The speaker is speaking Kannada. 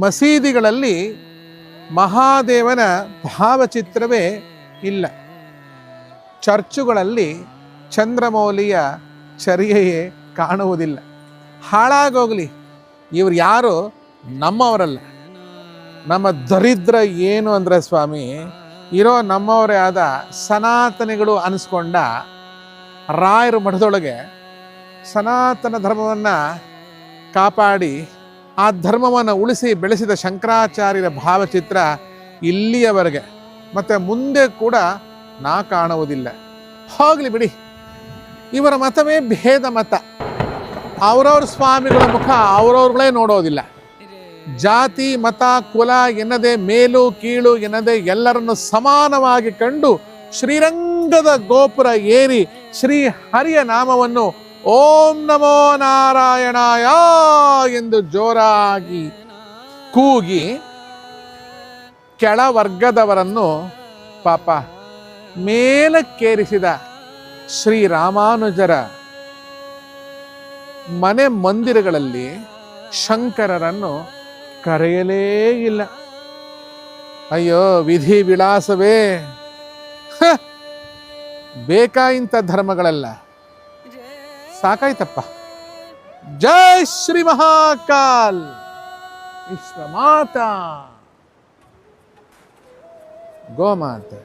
ಮಸೀದಿಗಳಲ್ಲಿ ಮಹಾದೇವನ ಭಾವಚಿತ್ರವೇ ಇಲ್ಲ. ಚರ್ಚುಗಳಲ್ಲಿ ಚಂದ್ರಮೌಳಿಯ ಚರ್ಯೆಯೇ ಕಾಣುವುದಿಲ್ಲ. ಹಾಳಾಗೋಗಲಿ, ಇವರು ಯಾರು ನಮ್ಮವರಲ್ಲ. ನಮ್ಮ ದರಿದ್ರ ಏನು ಅಂದರೆ ಸ್ವಾಮಿ, ಇರೋ ನಮ್ಮವರೇ ಆದ ಸನಾತನಿಗಳು ಅನಿಸ್ಕೊಂಡ ರಾಯರ ಮಠದೊಳಗೆ ಸನಾತನ ಧರ್ಮವನ್ನು ಕಾಪಾಡಿ ಆ ಧರ್ಮವನ್ನು ಉಳಿಸಿ ಬೆಳೆಸಿದ ಶಂಕರಾಚಾರ್ಯರ ಭಾವಚಿತ್ರ ಇಲ್ಲಿಯವರೆಗೆ ಮತ್ತು ಮುಂದೆ ಕೂಡ ನಾ ಕಾಣುವುದಿಲ್ಲ. ಹೋಗಲಿ ಬಿಡಿ, ಇವರ ಮತವೇ ಭೇದ ಮತ. ಅವರವ್ರ ಸ್ವಾಮಿಗಳ ಮುಖ ಅವರವ್ರುಗಳೇ ನೋಡೋದಿಲ್ಲ. ಜಾತಿ ಮತ ಕುಲ ಎನ್ನದೆ ಮೇಲು ಕೀಳು ಎನ್ನದೆ ಎಲ್ಲರನ್ನು ಸಮಾನವಾಗಿ ಕಂಡು ಶ್ರೀರಂಗದ ಗೋಪುರ ಏರಿ ಶ್ರೀ ಹರಿಯ ನಾಮವನ್ನು ಓಂ ನಮೋ ನಾರಾಯಣಾಯ ಎಂದು ಜೋರಾಗಿ ಕೂಗಿ ಕೆಳವರ್ಗದವರನ್ನು ಪಾಪ ಮೇಲಕ್ಕೇರಿಸಿದ ಶ್ರೀರಾಮಾನುಜರ ಮನೆ ಮಂದಿರಗಳಲ್ಲಿ ಶಂಕರರನ್ನು ಕರೆಯಲೇ ಇಲ್ಲ. ಅಯ್ಯೋ ವಿಧಿ ವಿಳಾಸವೇ, ಬೇಕಾ ಇಂಥ ಧರ್ಮಗಳೆಲ್ಲ? ಸಾಕಾಯ್ತಪ್ಪ. ಜೈ ಶ್ರೀ ಮಹಾಕಾಲ್ ವಿಶ್ವಮಾತಾ ಗೋಮಾತೆ.